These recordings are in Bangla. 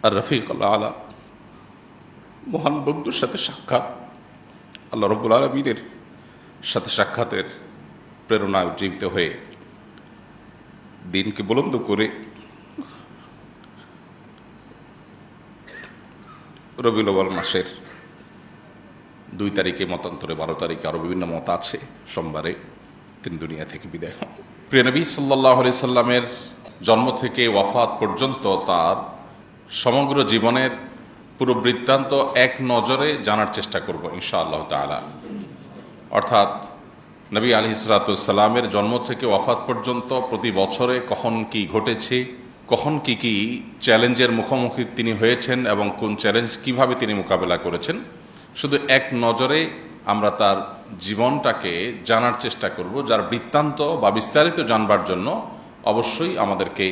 আর রফিক আলা মহান বন্ধুর সাথে সাক্ষাৎ, আল্লাহ রব্বুল আলামিনের সাথে সাক্ষাতের প্রেরণায় উজ্জীবিত হয়ে দিনকে বুলন্দ করে রবিউল আউয়াল মাসের 2 তারিখে, মতান্তরে 12 তারিখে, আরও বিভিন্ন মত আছে, সোমবারে তিনি দুনিয়া থেকে বিদায় হন। প্রিয় নবী সাল্লাল্লাহু আলাইহি সাল্লামের জন্ম থেকে ওয়াফাত পর্যন্ত তার সমগ্র জীবনের পুরো বৃত্তান্ত এক নজরে জানার চেষ্টা করব ইনশাআল্লাহ তাআলা। অর্থাৎ নবী আলাইহিস সালাতু ওয়াস সালামের জন্ম থেকে ওয়াফাত পর্যন্ত প্রতি বছরে কখন কি ঘটেছে, কখন কি কি চ্যালেঞ্জের মুখোমুখি তিনি হয়েছেন এবং কোন চ্যালেঞ্জ কিভাবে তিনি মোকাবেলা করেছেন, শুধু এক নজরে আমরা তার জীবনটাকে জানার চেষ্টা করব। যার বৃত্তান্ত বা বিস্তারিত জানবার জন্য অবশ্যই আমাদেরকে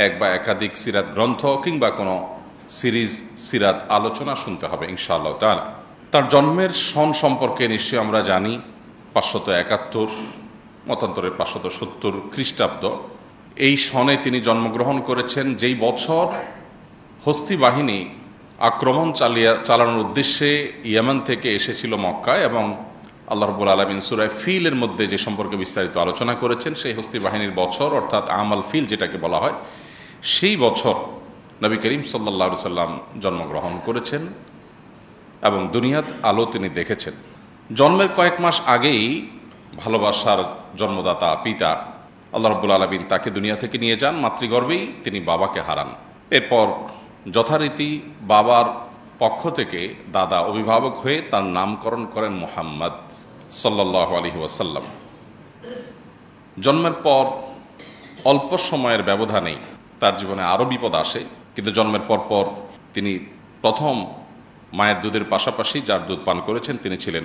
এক বা একাধিক সিরাত গ্রন্থ কিংবা কোনো সিরিজ সিরাত আলোচনা শুনতে হবে ইনশাআল্লাহ তাআলা। তার জন্মের সন সম্পর্কে নিশ্চয়ই আমরা জানি 571, মতান্তরে 570 খ্রিস্টাব্দ। এই সনে তিনি জন্মগ্রহণ করেছেন, যেই বছর হস্তি বাহিনী আক্রমণ চালানোর উদ্দেশ্যে ইয়েমেন থেকে এসেছিল মক্কায়, এবং আল্লাহ রাব্বুল আলামিন সূরা ফিলের মধ্যে যে সম্পর্কে বিস্তারিত আলোচনা করেছেন, সেই হস্তি বাহিনীর বছর অর্থাৎ আমাল ফিল যেটাকে বলা হয়, সেই বছর নবী করিম সাল্লাল্লাহু আলাইহি সাল্লাম জন্মগ্রহণ করেছেন এবং দুনিয়ার আলো তিনি দেখেছেন। জন্মের কয়েক মাস আগেই ভালোবাসার জন্মদাতা পিতা আল্লাহ রাব্বুল আলামিন তাকে দুনিয়া থেকে নিয়ে যান, মাতৃগর্ভেই তিনি বাবাকে হারান। এরপর যথারীতি বাবার পক্ষ থেকে দাদা অভিভাবক হয়ে তার নামকরণ করেন মুহাম্মদ সাল্লাল্লাহু আলাইহি ওয়াসাল্লাম। জন্মের পর অল্প সময়ের ব্যবধানেই তার জীবনে আরও বিপদ আসে, কিন্তু জন্মের পর তিনি প্রথম মায়ের দুধের পাশাপাশি যার দুধ পান করেছেন তিনি ছিলেন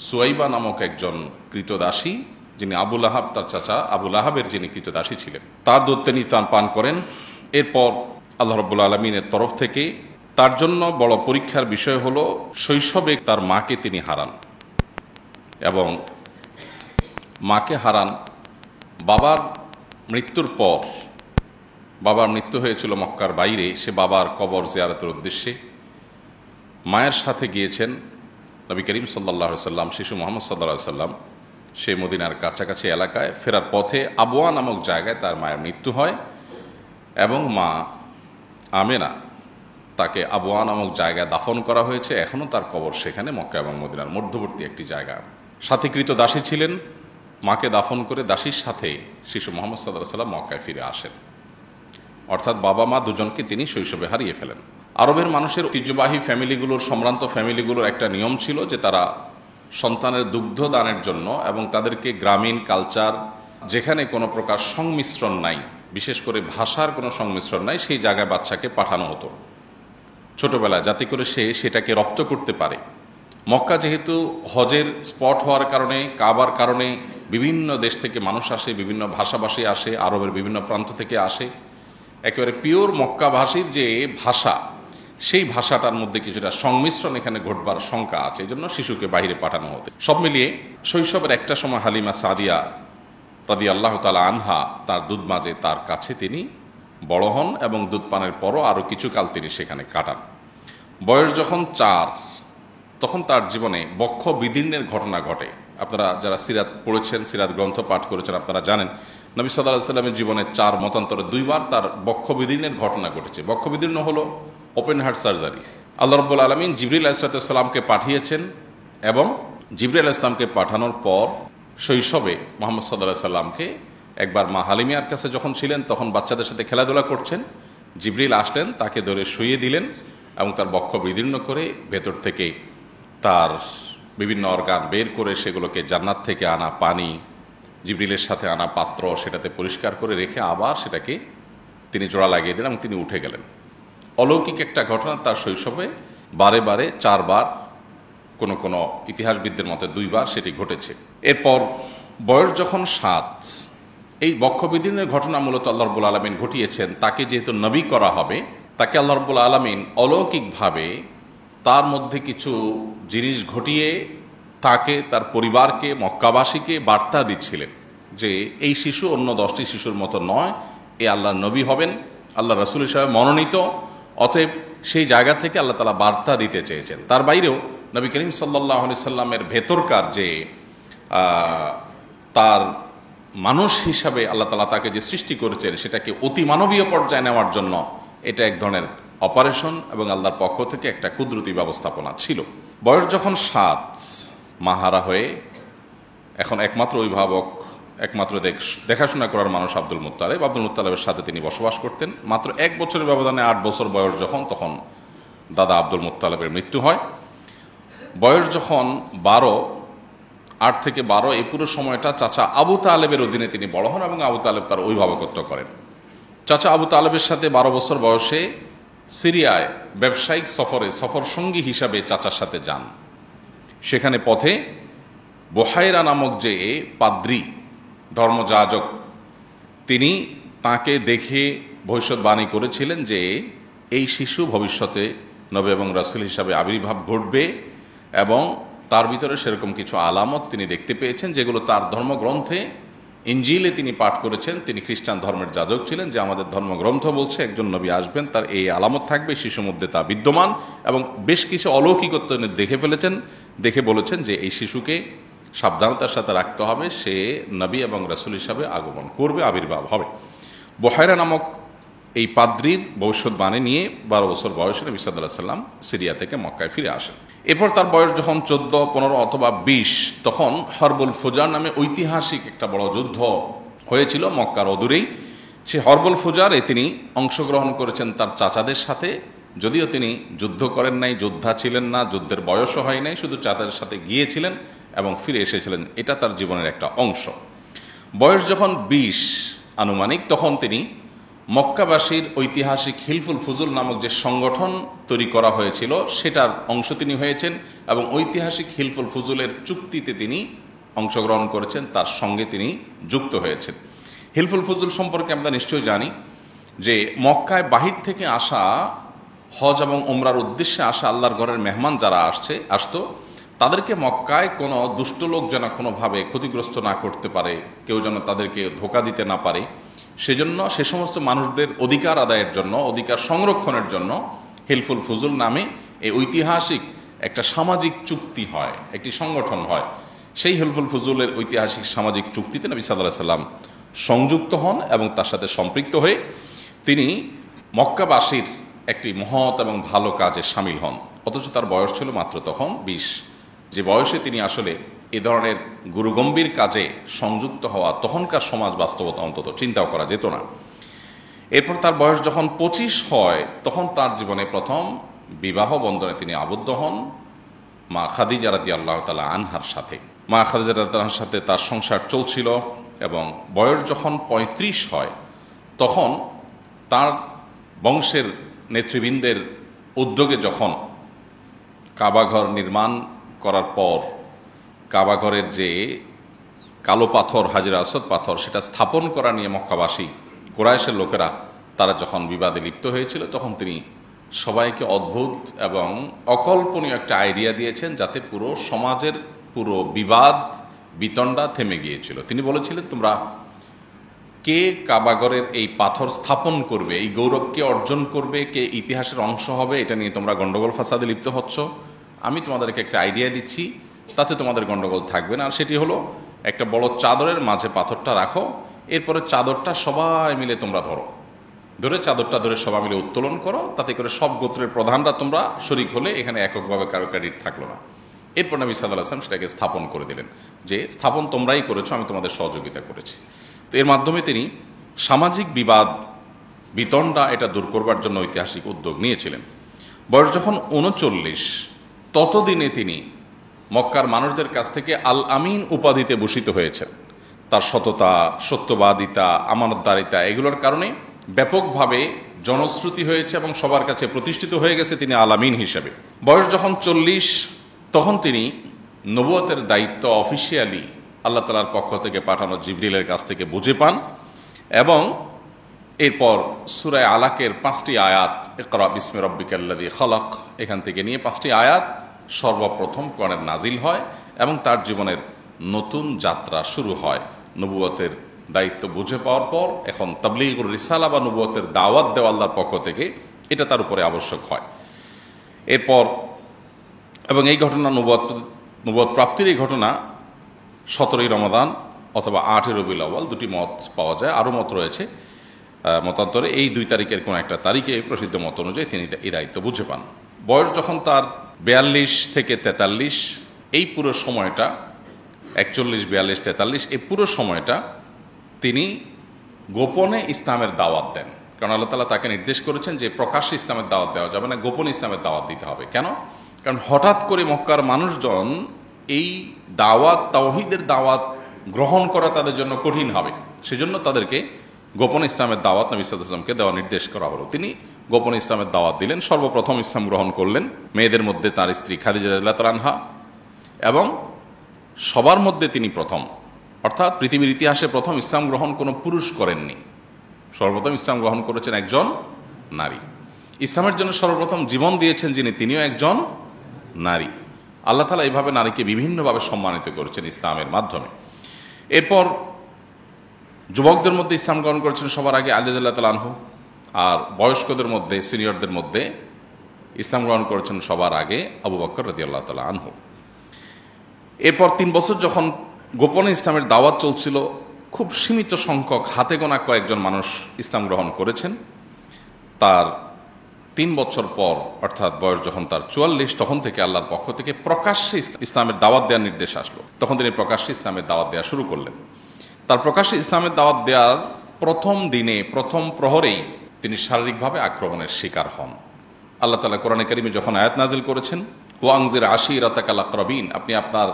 সুয়াইবা নামক একজন কৃতদাসী, যিনি আবু লাহাব, তার চাচা আবু লাহাবের যিনি কৃতদাসী ছিলেন, তার দুধ তিনি পান করেন। এরপর আল্লাহ রাব্বুল আলামিনের তরফ থেকে তার জন্য বড় পরীক্ষার বিষয় হলো শৈশবে তার মাকে তিনি হারান, এবং মাকে হারান বাবার মৃত্যুর পর। বাবার মৃত্যু হয়েছিল মক্কার বাইরে, সে বাবার কবর জিয়ারতের উদ্দেশ্যে মায়ের সাথে গিয়েছেন নবী করিম সাল্লাল্লাহু আলাইহি সাল্লাম, শিশু মুহাম্মদ সাল্লাল্লাহু আলাইহি সাল্লাম। সে মদিনার কাছাকাছি এলাকায় ফেরার পথে আবওয়া নামক জায়গায় তার মায়ের মৃত্যু হয়, এবং মা আমেনা তাকে আবওয়া নামক জায়গায় দাফন করা হয়েছে। এখনও তার কবর সেখানে, মক্কা এবং মদিনার মধ্যবর্তী একটি জায়গা। সাথে কৃতদাসী ছিলেন, মাকে দাফন করে দাসীর সাথে শিশু মুহাম্মদ সাল্লাল্লাহু আলাইহি সাল্লাম মক্কায় ফিরে আসেন। অর্থাৎ বাবা মা দুজনকে তিনি শৈশবে হারিয়ে ফেলেন। আরবের মানুষের ঐতিহ্যবাহী ফ্যামিলিগুলোর, সম্ভ্রান্ত ফ্যামিলিগুলোর একটা নিয়ম ছিল যে তারা সন্তানের দুগ্ধ দানের জন্য এবং তাদেরকে গ্রামীণ কালচার, যেখানে কোনো প্রকার সংমিশ্রণ নাই, বিশেষ করে ভাষার কোনো সংমিশ্রণ নাই, সেই জায়গায় বাচ্চাকে পাঠানো হতো ছোটবেলায়, যাতে করে সে সেটাকে রপ্ত করতে পারে। মক্কা যেহেতু হজের স্পট হওয়ার কারণে, কাবার কারণে বিভিন্ন দেশ থেকে মানুষ আসে, বিভিন্ন ভাষাভাষী আসে, আরবের বিভিন্ন প্রান্ত থেকে আসে। একেবারে পিওর মক্কাভাষীর যে ভাষা, সেই ভাষাটার মধ্যে কিছুটা সংমিশ্রণ এখানে ঘটবার শঙ্কা আছে, এই জন্য শিশুকে বাইরে পাঠানো হতো। সব মিলিয়ে শৈশবের একটা সময় হালিমা সাদিয়া রাদিয়াল্লাহু তাআলা আনহা তার দুধ মাঝে তার কাছে তিনি বড় হন, এবং দুধ পানের পরও আরও কিছুকাল তিনি সেখানে কাটান। বয়স যখন 4, তখন তার জীবনে বক্ষ বিদীর্ণের ঘটনা ঘটে। আপনারা যারা সিরাত পড়েছেন, সিরাত গ্রন্থ পাঠ করেছেন, আপনারা জানেন নবী সাল্লাল্লাহু আলাইহি সাল্লামের জীবনে 4 মতান্তরে 2 বার তার বক্ষ বিদীর্ণের ঘটনা ঘটেছে। বক্ষ বিদীর্ণ হলো ওপেন হার্ট সার্জারি। আল্লাহ রাব্বুল আলামিন জিবরিল আলাইহিস সালামকে পাঠিয়েছেন, এবং জিবরিল আলাইহিস সালামকে পাঠানোর পর শৈশবে মুহাম্মদ সাল্লাল্লাহু আলাইহি সাল্লামকে একবার মা হালিমার কাছে যখন ছিলেন, তখন বাচ্চাদের সাথে খেলাধুলা করছেন, জিবরিল আসলেন, তাকে ধরে শুইয়ে দিলেন এবং তার বক্ষ বিদীর্ণ করে ভেতর থেকে তার বিভিন্ন অর্গান বের করে সেগুলোকে জান্নাত থেকে আনা পানি, জিবরিলের সাথে আনা পাত্র, সেটাতে পরিষ্কার করে রেখে আবার সেটাকে তিনি জোড়া লাগিয়ে দিলেন এবং তিনি উঠে গেলেন। অলৌকিক একটা ঘটনা। তার শৈশবে বারে বারে 4 বার, কোনো কোনো ইতিহাসবিদদের মতে 2 বার সেটি ঘটেছে। এরপর বয়স যখন 7, এই বক্ষবিদীর্ণের ঘটনা মূলত আল্লাহ রাব্বুল আলামিন ঘটিয়েছেন। তাকে যেহেতু নবী করা হবে, তাকে আল্লাহ রাব্বুল আলামিন অলৌকিকভাবে তার মধ্যে কিছু জিনিস ঘটিয়ে তাকে, তার পরিবারকে, মক্কাবাসীকে বার্তা দিচ্ছিলেন যে এই শিশু অন্য 10টি শিশুর মতো নয়, এ আল্লাহর নবী হবেন, আল্লাহ রাসূল হিসেবে মনোনীত, অতএব সেই জায়গা থেকে আল্লাহ তাআলা বার্তা দিতে চেয়েছেন। তার বাইরেও নবী করিম সাল্লাল্লাহু আলাইহি সাল্লামের ভেতরকার যে তার মানুষ হিসাবে আল্লাহ তাআলা তাকে যে সৃষ্টি করেছেন সেটাকে অতি মানবীয় পর্যায়ে নেওয়ার জন্য এটা এক ধরনের অপারেশন এবং আল্লাহর পক্ষ থেকে একটা কুদরতি ব্যবস্থাপনা ছিল। বয়স যখন 7, মাহারা হয়ে এখন একমাত্র অভিভাবক, একমাত্র দেখাশোনা করার মানুষ আব্দুল মুত্তালিবের সাথে তিনি বসবাস করতেন। মাত্র 1 বছরের ব্যবধানে 8 বছর বয়স যখন, তখন দাদা আব্দুল মুত্তালিবের মৃত্যু হয়। বয়স যখন 12, 8 থেকে 12, এই পুরো সময়টা চাচা আবু তালেবের অধীনে তিনি বড় হন এবং আবু তালেব তার অভিভাবকত্ব করেন। চাচা আবু তালেবের সাথে 12 বছর বয়সে সিরিয়ায় ব্যবসায়িক সফর সঙ্গী হিসাবে চাচার সাথে যান। সেখানে পথে বুহাইরা নামক যে পাদ্রী ধর্মযাজক, তিনি তাকে দেখে ভবিষ্যৎবাণী করেছিলেন যে এই শিশু ভবিষ্যতে নবী এবং রাসূল হিসাবে আবির্ভাব ঘটবে, এবং তার ভিতরে সেরকম কিছু আলামত তিনি দেখতে পেয়েছেন যেগুলো তার ধর্মগ্রন্থে ইনজিলে তিনি পাঠ করেছেন। তিনি খ্রিস্টান ধর্মের যাজক ছিলেন, যে আমাদের ধর্মগ্রন্থ বলছে একজন নবী আসবেন, তার এই আলামত থাকবে, শিশুর মধ্যে তা বিদ্যমান, এবং বেশ কিছু অলৌকিকত্ব দেখে ফেলেছেন। দেখে বলেছেন যে এই শিশুকে সাবধানতার সাথে রাখতে হবে, সে নবী এবং রাসূল হিসাবে আগমন করবে, আবির্ভাব হবে। বুহাইরা নামক এই পাদ্রীর ভবিষ্যৎবাণী নিয়ে 12 বছর বয়সে নবী সাল্লাল্লাহু আলাইহি ওয়াসাল্লাম সিরিয়া থেকে মক্কায় ফিরে আসেন। এরপর তার বয়স যখন 14, 15 অথবা 20, তখন হরবুল ফুজার নামে ঐতিহাসিক একটা বড় যুদ্ধ হয়েছিল মক্কার অদূরেই। সেই হরবুল ফুজারে তিনি অংশগ্রহণ করেছেন তার চাচাদের সাথে, যদিও তিনি যুদ্ধ করেন নাই, যোদ্ধা ছিলেন না, যুদ্ধের বয়সও হয় নাই, শুধু চাচাদের সাথে গিয়েছিলেন এবং ফিরে এসেছিলেন। এটা তার জীবনের একটা অংশ। বয়স যখন 20 আনুমানিক, তখন তিনি মক্কাবাসীর ঐতিহাসিক হিলফুল ফুজুল নামক যে সংগঠন তৈরি করা হয়েছিল সেটার অংশ তিনি হয়েছেন, এবং ঐতিহাসিক হিলফুল ফুজুলের চুক্তিতে তিনি অংশগ্রহণ করেছেন, তার সঙ্গে তিনি যুক্ত হয়েছেন। হিলফুল ফুজুল সম্পর্কে আমরা নিশ্চয়ই জানি যে মক্কায় বাহির থেকে আসা, হজ এবং ওমরার উদ্দেশ্যে আসা আল্লাহর ঘরের মেহমান যারা আসতো, তাদেরকে মক্কায় কোনো দুষ্ট লোক যেন কোনোভাবে ক্ষতিগ্রস্ত না করতে পারে, কেউ যেন তাদেরকে ধোঁকা দিতে না পারে, সেজন্য সে সমস্ত মানুষদের অধিকার আদায়ের জন্য, অধিকার সংরক্ষণের জন্য হিলফুল ফুজুল নামে এই ঐতিহাসিক একটা সামাজিক চুক্তি হয়, একটি সংগঠন হয়। সেই হিলফুল ফুজুলের ঐতিহাসিক সামাজিক চুক্তিতে নবী সাল্লাল্লাহু আলাইহি ওয়াসাল্লাম সংযুক্ত হন এবং তার সাথে সম্পৃক্ত হয়ে তিনি মক্কাবাসীর একটি মহৎ এবং ভালো কাজে সামিল হন। অথচ তার বয়স ছিল মাত্র তখন 20, যে বয়সে তিনি আসলে এ ধরনের গুরুগম্ভীর কাজে সংযুক্ত হওয়া তখনকার সমাজ বাস্তবতা অন্তত চিন্তাও করা যেত না। এরপর তার বয়স যখন 25 হয়, তখন তার জীবনে প্রথম বিবাহ বন্ধনে তিনি আবদ্ধ হন মা খাদিজা রাদিয়াল্লাহু তাআলা আনহার সাথে। মা খাদিজা রাদিয়াল্লাহু আনহার সাথে তার সংসার চলছিল, এবং বয়স যখন 35 হয়, তখন তার বংশের নেতৃবৃন্দের উদ্যোগে যখন কাবাঘর নির্মাণ করার পর কাবাঘরের যে কালো পাথর, হাজরে আসওয়াদ পাথর, সেটা স্থাপন করা নিয়ে মক্কাবাসী কুরাইশের লোকেরা তারা যখন বিবাদে লিপ্ত হয়েছিল, তখন তিনি সবাইকে অদ্ভুত এবং অকল্পনীয় একটা আইডিয়া দিয়েছেন, যাতে পুরো সমাজের পুরো বিবাদ বিতণ্ডা থেমে গিয়েছিল। তিনি বলেছিলেন, তোমরা কে কাবাঘরের এই পাথর স্থাপন করবে, এই গৌরব কে অর্জন করবে, কে ইতিহাসের অংশ হবে, এটা নিয়ে তোমরা গন্ডগোল ফাসাদে লিপ্ত হচ্ছ। আমি তোমাদেরকে একটা আইডিয়া দিচ্ছি, তাতে তোমাদের গন্ডগোল থাকবে না। আর সেটি হলো, একটা বড় চাদরের মাঝে পাথরটা রাখো, এরপরে চাদরটা সবাই মিলে তোমরা ধরে চাদরটা ধরে সবাই মিলে উত্তোলন করো, তাতে করে সব গোত্রের প্রধানরা তোমরা শরিক হলে, এখানে এককভাবে কারো ক্রেডিট থাকলো না। এরপর নবী সাল্লাল্লাহু আলাইহি ওয়াসাল্লাম সেটাকে স্থাপন করে দিলেন, যে স্থাপন তোমরাই করেছো, আমি তোমাদের সহযোগিতা করেছি। তো এর মাধ্যমে তিনি সামাজিক বিবাদ বিতণ্ডা এটা দূর করবার জন্য ঐতিহাসিক উদ্যোগ নিয়েছিলেন। বয়স যখন 39, ততদিনে তিনি মক্কার মানুষদের কাছ থেকে আল আমিন উপাধিতে ভূষিত হয়েছেন। তার সততা, সত্যবাদিতা, আমানতদারিতা, এগুলোর কারণে ব্যাপকভাবে জনশ্রুতি হয়েছে এবং সবার কাছে প্রতিষ্ঠিত হয়ে গেছে তিনি আল আমিন হিসেবে। বয়স যখন 40, তখন তিনি নবুয়তের দায়িত্ব অফিসিয়ালি আল্লাহ তাআলার পক্ষ থেকে পাঠানো জিবরিলের কাছ থেকে বুঝে পান, এবং এরপর সূরা আলাকের 5টি আয়াত, ইকরা বিসমি রাব্বিকাল্লাযী খালাক, এখান থেকে নিয়ে 5টি আয়াত সর্বপ্রথম কোরআনের নাজিল হয়, এবং তার জীবনের নতুন যাত্রা শুরু হয়। নবুয়তের দায়িত্ব বুঝে পাওয়ার পর এখন তাবলীগুর রিসালা বা নবুয়তের দাওয়াত দেওয়া আল্লাহর পক্ষ থেকে, এটা তার উপরে আবশ্যক হয়। এরপর এবং এই ঘটনা নবুয়ত প্রাপ্তির এই ঘটনা 17ই রমাদান অথবা 8ই রবিউল আউয়াল, দুটি মত পাওয়া যায়। আরও মত রয়েছে মতান্তরে এই 2 তারিখের কোনো একটা তারিখে প্রসিদ্ধ মত অনুযায়ী তিনি এই দায়িত্ব বুঝে পান। বয়স যখন তার 42 থেকে 43, এই পুরো সময়টা 41, 42, 43 এই পুরো সময়টা তিনি গোপনে ইসলামের দাওয়াত দেন। কারণ আল্লাহ তাআলা তাকে নির্দেশ করেছেন যে প্রকাশ্যে ইসলামের দাওয়াত দেওয়া যাবে না, গোপনে ইসলামের দাওয়াত দিতে হবে। কেন? কারণ হঠাৎ করে মক্কার মানুষজন এই দাওয়াত, তাওহীদের দাওয়াত গ্রহণ করা তাদের জন্য কঠিন হবে। সেজন্য তাদেরকে গোপন ইসলামের দাওয়াত নবী সাল্লাল্লাহু আলাইহি ওয়াসাল্লামকে দেওয়া নির্দেশ করা হলো। তিনি গোপন ইসলামের দাওয়াত দিলেন। সর্বপ্রথম ইসলাম গ্রহণ করলেন মেয়েদের মধ্যে তার স্ত্রী খাদিজা রাদিয়াল্লাহু তাআলা আনহা, এবং সবার মধ্যে তিনি প্রথম, অর্থাৎ পৃথিবীর ইতিহাসে প্রথম ইসলাম গ্রহণ কোনো পুরুষ করেননি। সর্বপ্রথম ইসলাম গ্রহণ করেছেন একজন নারী। ইসলামের জন্য সর্বপ্রথম জীবন দিয়েছেন যিনি, তিনিও একজন নারী। আল্লাহ তাআলা এইভাবে নারীকে বিভিন্নভাবে সম্মানিত করেছেন ইসলামের মাধ্যমে। এরপর যুবকদের মধ্যে ইসলাম গ্রহণ করেছেন সবার আগে আলী রাদিয়াল্লাহু তাআলা আনহু, আর বয়স্কদের মধ্যে, সিনিয়রদের মধ্যে ইসলাম গ্রহণ করেছেন সবার আগে আবু বকর রাদিয়াল্লাহু তাআলা আনহু। এরপর 3 বছর যখন গোপনে ইসলামের দাওয়াত চলছিল, খুব সীমিত সংখ্যক, হাতে গোনা কয়েকজন মানুষ ইসলাম গ্রহণ করেছেন। তার 3 বছর পর, অর্থাৎ বয়স যখন তার 44, তখন থেকে আল্লাহর পক্ষ থেকে প্রকাশ্যে ইসলামের দাওয়াত দেওয়ার নির্দেশ আসলো। তখন তিনি প্রকাশ্যে ইসলামের দাওয়াত দেওয়া শুরু করলেন। তার প্রকাশ্যে ইসলামের দাওয়াত দেওয়ার প্রথম দিনে, প্রথম প্রহরেই তিনি শারীরিকভাবে আক্রমণের শিকার হন। আল্লাহ তাআলা কোরআনে কারিমে যখন আয়াত নাজিল করেছেন, ওয়া আনজির আশীরাতাকাল আকরাবিন, আপনি আপনার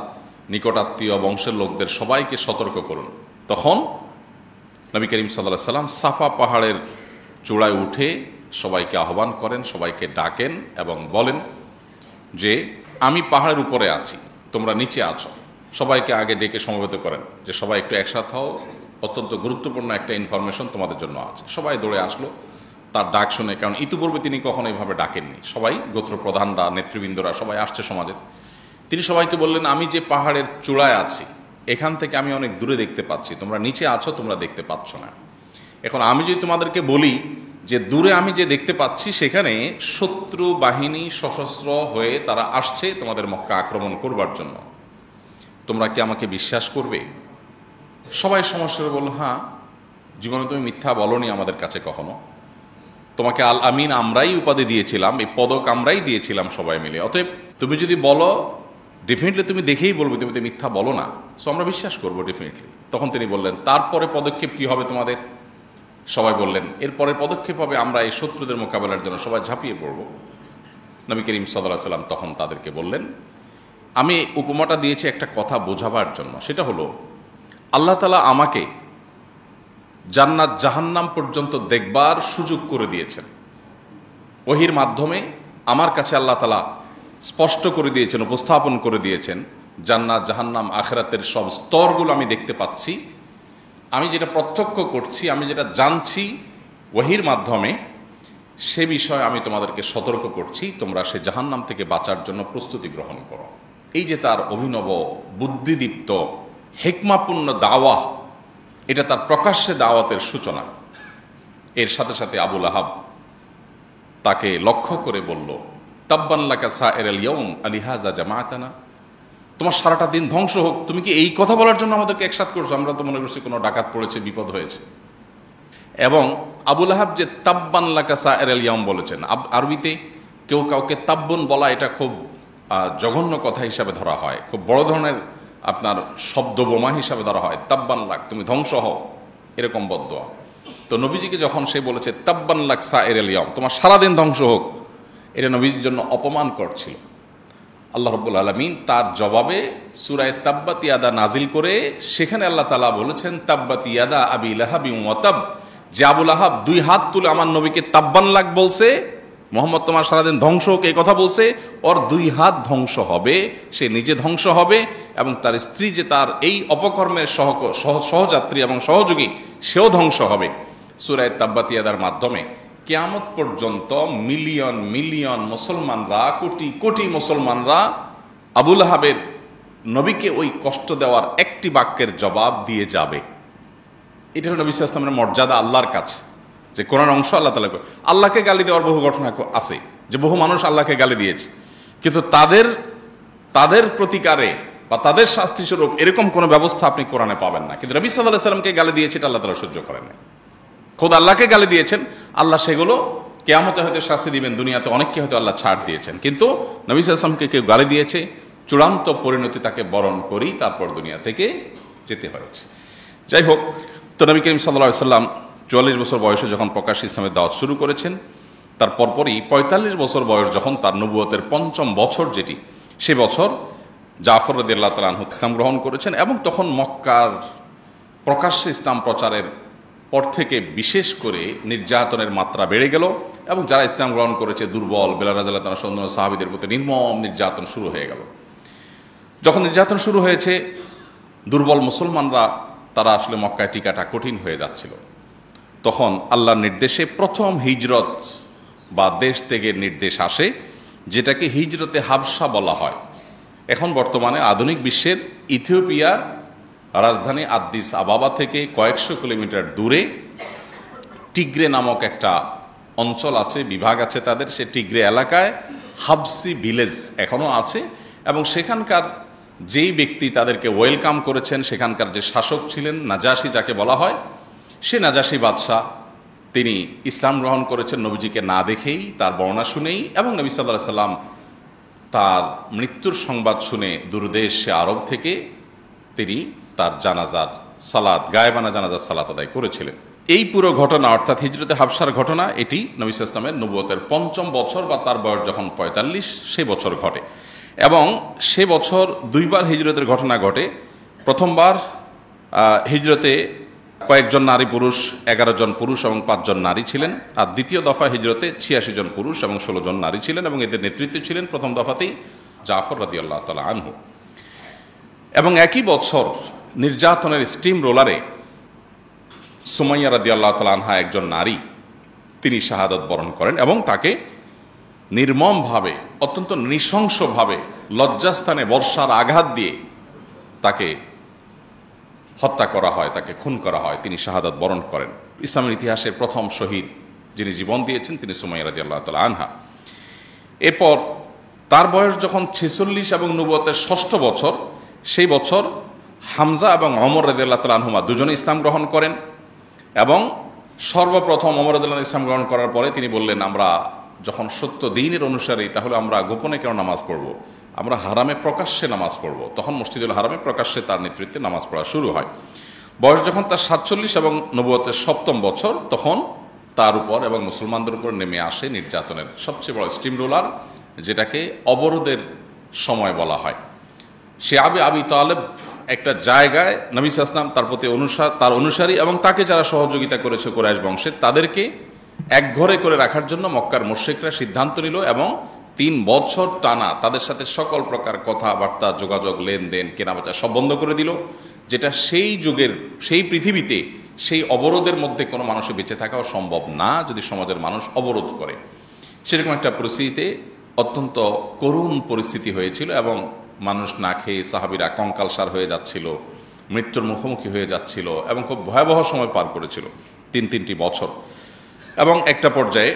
নিকটাত্মীয় বংশের লোকদের সবাইকে সতর্ক করুন, তখন নবী করিম সাল্লাল্লাহু আলাইহি ওয়াসাল্লাম সাফা পাহাড়ের চূড়ায় উঠে সবাইকে আহ্বান করেন, সবাইকে ডাকেন এবং বলেন যে আমি পাহাড়ের উপরে আছি, তোমরা নিচে আছো। সবাইকে আগে ডেকে সমবেত করেন যে সবাই একটু একসাথে হও, অত্যন্ত গুরুত্বপূর্ণ একটা ইনফরমেশন তোমাদের জন্য আছে। সবাই দৌড়ে আসলো তার ডাক শুনে, কারণ ইতিপূর্বে তিনি কখনো এইভাবে ডাকেননি। সবাই, গোত্র প্রধানরা, নেতৃবৃন্দরা সবাই আসছে সমাজে। তিনি সবাইকে বললেন, আমি যে পাহাড়ের চূড়ায় আছি, এখান থেকে আমি অনেক দূরে দেখতে পাচ্ছি, তোমরা নিচে আছো, তোমরা দেখতে পাচ্ছ না। এখন আমি যদি তোমাদেরকে বলি যে দূরে আমি যে দেখতে পাচ্ছি সেখানে শত্রু বাহিনী সশস্ত্র হয়ে তারা আসছে তোমাদের মক্কা আক্রমণ করবার জন্য, তোমরা কি আমাকে বিশ্বাস করবে? সবাই সমস্যায় বলল, হ্যাঁ, জীবনে তুমি মিথ্যা বলনি আমাদের কাছে কখনো, তোমাকে আল আমিন আমরাই উপাধি দিয়েছিলাম, এই পদক আমরাই দিয়েছিলাম সবাই মিলে, অতএব তুমি যদি বলো ডেফিনেটলি তুমি দেখেই বলবে তুমি তো মিথ্যা বলো না, সো আমরা বিশ্বাস করবো ডেফিনেটলি। তখন তিনি বললেন, তারপরে পদক্ষেপ কি হবে তোমাদের? সবাই বললেন, এরপরে পদক্ষেপ হবে আমরা এই শত্রুদের মোকাবেলার জন্য সবাই ঝাঁপিয়ে পড়ব। নবী করিম সাল্লাল্লাহু আলাইহি ওয়াসাল্লাম তখন তাদেরকে বললেন, আমি উপমাটা দিয়েছি একটা কথা বোঝাবার জন্য, সেটা হলো আল্লাহ তাআলা আমাকে জান্নাত জাহান্নাম পর্যন্ত দেখবার সুযোগ করে দিয়েছেন। ওহীর মাধ্যমে আমার কাছে আল্লাহ তাআলা স্পষ্ট করে দিয়েছেন, উপস্থাপন করে দিয়েছেন জান্নাত জাহান্নাম আখিরাতের সব স্তরগুলো আমি দেখতে পাচ্ছি। আমি যেটা প্রত্যক্ষ করছি, আমি যেটা জানছি ওহীর মাধ্যমে, সে বিষয়ে আমি তোমাদেরকে সতর্ক করছি, তোমরা সে জাহান্নাম থেকে বাঁচার জন্য প্রস্তুতি গ্রহণ করো। এই যে তার অভিনব বুদ্ধিদীপ্ত হিকমাপূর্ণ দাওয়া, এটা তার প্রকাশ্যে দাওয়াতের সূচনা। এর সাথে সাথে আবু লাহাব তাকে লক্ষ্য করে বলল, তাব্বান লাকা সাইরাল ইয়াউম আলিহাযা জামাআতানা, তোমার সারাটা দিন ধ্বংস হোক, তুমি কি এই কথা বলার জন্য আমাদেরকে একসাথ করছো? আমরা তো মনে করছি কোনো ডাকাত পড়েছে, বিপদ হয়েছে। এবং আবু লাহাব যে তাব্বান লাকা সাইরাল ইয়াউম বলেছেন, আরবিতে কেউ কাউকে তাব্বুন বলা এটা খুব জঘন্য কথা হিসাবে ধরা হয়, খুব বড় ধরনের আপনার শব্দ বোমা হিসাবে ধরা হয়। তাব্বান লাক, তুমি ধ্বংস হও, এরকম বদদোয়া। তো নবীজিকে যখন সে বলেছে তাব্বান লাক সাইরাল ইয়াউম, তোমার সারাদিন ধ্বংস হোক, এটা নবীজির জন্য অপমানকর ছিল। আল্লাহ রাব্বুল আলামিন তার জবাবে সূরা তাব্বাত ইয়াদা নাজিল করে সেখানে আল্লাহ তাআলা বলেছেন, তাব্বাত ইয়াদা আবি লাহাবি ওয়া তাব, যে আবু লাহাব 2 হাত তুলে আমার নবীকে তাব্বান লাক বলছে, মোহাম্মদ তোমার সারাদিন ধ্বংস হোক এই কথা বলছে, ওর 2 হাত ধ্বংস হবে, সে নিজে ধ্বংস হবে এবং তার স্ত্রী যে তার এই অপকর্মের সহযাত্রী এবং সহযোগী, সেও ধ্বংস হবে। সূরা তাব্বাত ইয়াদার মাধ্যমে কিয়ামত পর্যন্ত মিলিয়ন মিলিয়ন মুসলমানরা, কোটি কোটি মুসলমানরা আবু লাহাবের নবীকে ওই কষ্ট দেওয়ার একটি বাক্যের জবাব দিয়ে যাবে। এটা হলো নবী সাল্লাল্লাহু আলাইহি ওয়াসাল্লামের মর্যাদা আল্লাহর কাছে, যে কোরআন অংশ আল্লাহ তাআলা আল্লাহকে গালি দেওয়ার বহু ঘটনা আছে, যে বহু মানুষ আল্লাহকে গালি দিয়েছে, কিন্তু তাদের প্রতিকারে বা তাদের শাস্তি স্বরূপ এরকম কোনো ব্যবস্থা আপনি কোরআনে পাবেন না। কিন্তু নবী সাল্লাল্লাহু আলাইহি ওয়াসাল্লামকে গালি দিয়েছে, এটা আল্লাহ তাআলা সহ্য করেন না। খোদ আল্লাহকে গালি দিয়েছেন, আল্লাহ সেগুলো কিয়ামতে হয়তো শাস্তি দিবেন, দুনিয়াতে অনেককে হয়তো আল্লাহ ছাড় দিয়েছেন, কিন্তু নবী সাল্লাল্লাহু আলাইহি ওয়াসাল্লামকে কেউ গালি দিয়েছে, চূড়ান্ত পরিণতি তাকে বরণ করেই তারপর দুনিয়া থেকে যেতে হয়েছে। যাই হোক, তো নবী করিম সাল্লাল্লাহু আলাইহি ওয়াসাল্লাম ৪৪ বছর বয়সে যখন প্রকাশ্যে ইসলামের দাওয়াত শুরু করেছেন, তার পরপরই ৪৫ বছর বয়স যখন তার নবুয়তের ৫ম বছর যেটি, সে বছর জাফর রাদিয়াল্লাহু তাআলা আনহু ইসলাম গ্রহণ করেছেন। এবং তখন মক্কার প্রকাশ্যে ইসলাম প্রচারের পর থেকে বিশেষ করে নির্যাতনের মাত্রা বেড়ে গেল, এবং যারা ইসলাম গ্রহণ করেছে দুর্বল বেলাল রাদিয়াল্লাহু তাআলা সহ অন্যান্য সাহাবীদের প্রতি নির্মম নির্যাতন শুরু হয়ে গেল। যখন নির্যাতন শুরু হয়েছে, দুর্বল মুসলমানরা তারা আসলে মক্কায় টিকাটা কঠিন হয়ে যাচ্ছিল। তখন আল্লাহর নির্দেশে প্রথম হিজরত বা দেশ ত্যাগের নির্দেশ আসে, যেটাকে হিজরতে হাবশা বলা হয়। এখন বর্তমানে আধুনিক বিশ্বের ইথিওপিয়ার রাজধানী আদ্দিস আবাবা থেকে কয়েকশো কিলোমিটার দূরে টিগ্রে নামক একটা অঞ্চল আছে, বিভাগ আছে তাদের। সে টিগ্রে এলাকায় হাবসি ভিলেজ এখনও আছে, এবং সেখানকার যেই ব্যক্তি তাদেরকে ওয়েলকাম করেছেন, সেখানকার যে শাসক ছিলেন নাজাশি যাকে বলা হয়, সে নাজাশি বাদশাহ, তিনি ইসলাম গ্রহণ করেছেন নবীজিকে না দেখেই, তার বর্ণনা শুনেই, এবং নবী সাল্লাল্লাহু আলাইহি ওয়াসাল্লাম তার মৃত্যুর সংবাদ শুনে দূরদেশ আরব থেকে তিনি তার জানাজার সালাত, গায়েবানা জানাজার সালাত আদায় করেছিলেন। এই পুরো ঘটনা অর্থাৎ হিজরতে হাবশার ঘটনা, এটি নবী সাল্লাল্লাহু আলাইহি ওয়াসাল্লামের নবুয়তের ৫ম বছর বা তার বয়স যখন ৪৫ সে বছর ঘটে। এবং সে বছর দুইবার হিজরতের ঘটনা ঘটে। প্রথমবার হিজরতে কয়েকজন নারী পুরুষ, ১১ জন পুরুষ এবং ৫ জন নারী ছিলেন। আর দ্বিতীয় দফা হিজরতে ৮৬ জন পুরুষ এবং ১৬ জন নারী ছিলেন, এবং এদের নেতৃত্বে ছিলেন প্রথম দফাতেই জাফর রাদিয়াল্লাহু তাআলা আনহু। এবং একই বছর নির্যাতনের স্টিম রোলারে সুমাইয়া রাদিয়াল্লাহু তাআলা আনহা, একজন নারী, তিনি শাহাদাত বরণ করেন, এবং তাকে নির্মমভাবে, অত্যন্ত নৃশংসভাবে লজ্জাস্থানে বর্ষার আঘাত দিয়ে তাকে হত্যা করা হয়, তাকে খুন করা হয়, তিনি শাহাদাত বরণ করেন। ইসলামের ইতিহাসে প্রথম শহীদ যিনি জীবন দিয়েছেন তিনি সুমাইয়া রাদিয়াল্লাহু তাআলা আনহা। এরপর তার বয়স যখন ৪৬ এবং নবুয়তের ৬ষ্ঠ বছর, সেই বছর হামজা এবং ওমর রাদিয়াল্লাহু তাআলা আনহুমা দুজনে ইসলাম গ্রহণ করেন। এবং সর্বপ্রথম ওমর রাদিয়াল্লাহু ইসলাম গ্রহণ করার পরে তিনি বললেন, আমরা যখন সত্য দ্বীনের অনুসারী, তাহলে আমরা গোপনে কেন নামাজ পড়ব, আমরা হারামে প্রকাশ্যে নামাজ পড়ব। তখন মসজিদুল হারামে প্রকাশ্যে তার নেতৃত্বে নামাজ পড়া শুরু হয়। বয়স যখন তার ৪৭ এবং নবুয়তের ৭ম বছর, তখন তার উপর এবং মুসলমানদের উপর নেমে আসে নির্যাতনের সবচেয়ে বড় স্টিম রোলার, যেটাকে অবরোধের সময় বলা হয়। সে আবি তালেব একটা জায়গায় নবী সাল্লাল্লাহু আলাইহি ওয়াসাল্লাম, তার প্রতি তার অনুসারী এবং তাকে যারা সহযোগিতা করেছে কুরাইশ বংশের, তাদেরকে একঘরে করে রাখার জন্য মক্কার মুশরিকরা সিদ্ধান্ত নিল, এবং ৩ বছর টানা তাদের সাথে সকল প্রকার কথাবার্তা, যোগাযোগ, লেনদেন, কেনাবেচা সব বন্ধ করে দিল, যেটা সেই যুগের, সেই পৃথিবীতে সেই অবরোধের মধ্যে কোনো মানুষের বেঁচে থাকাও সম্ভব না যদি সমাজের মানুষ অবরোধ করে। সেরকম একটা পরিস্থিতিতে অত্যন্ত করুণ পরিস্থিতি হয়েছিল, এবং মানুষ না খেয়ে সাহাবীরা কঙ্কালসার হয়ে যাচ্ছিল, মৃত্যুর মুখোমুখি হয়ে যাচ্ছিল, এবং খুব ভয়াবহ সময় পার করেছিল ৩টি বছর। এবং একটা পর্যায়ে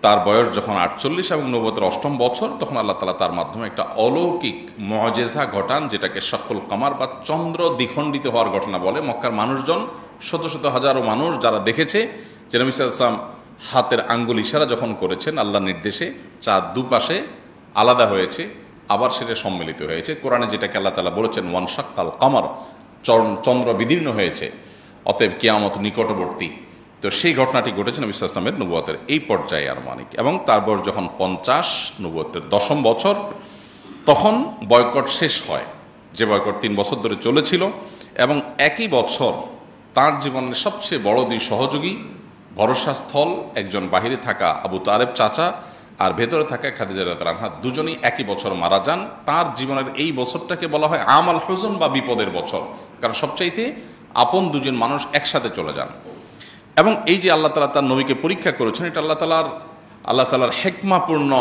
তার বয়স যখন ৪৮ এবং নবুয়তের ৮ম বছর, তখন আল্লাহ তাআলা তার মাধ্যমে একটা অলৌকিক মুআজিজা ঘটান, যেটাকে শাক্কুল কামার বা চন্দ্র দ্বিখণ্ডিত হওয়ার ঘটনা বলে। মক্কার মানুষজন, শত শত হাজারো মানুষ যারা দেখেছে যে নবী সাল্লাল্লাহু আলাইহি ওয়াসাল্লাম হাতের আঙ্গুল ইশারা যখন করেছেন আল্লাহর নির্দেশে, চাঁদ দুপাশে আলাদা হয়েছে, আবার সেটা সম্মিলিত হয়েছে। কোরআনে যেটাকে আল্লাহ তাআলা বলেছেন ওয়ানশাক্কাল কামার, চন্দ্র বিদীর্ণ হয়েছে, অতএব কিয়ামত নিকটবর্তী। তো সেই ঘটনাটি ঘটেছে নবী সাল্লাল্লাহু আলাইহি ওয়াসাল্লামের নবুয়তের এই পর্যায়ে আনুমানিক। এবং তার বয়স যখন ৫০, নবুয়তের ১০ম বছর, তখন বয়কট শেষ হয়, যে বয়কট ৩ বছর ধরে চলেছিল। এবং একই বছর তার জীবনের সবচেয়ে বড় দুই সহযোগী, ভরসাস্থল, একজন বাহিরে থাকা আবু তালেব চাচা আর ভেতরে থাকা খাদিজা রাদিয়াল্লাহু আনহা, দুজনেই একই বছর মারা যান। তার জীবনের এই বছরটাকে বলা হয় আমাল হুজন বা বিপদের বছর, কারণ সবচাইতে আপন দুজন মানুষ একসাথে চলে যান। এবং এই যে আল্লাহ তাআলা তার নবীকে পরীক্ষা করেছেন, এটা আল্লাহ তাআলার হেকমাপূর্ণ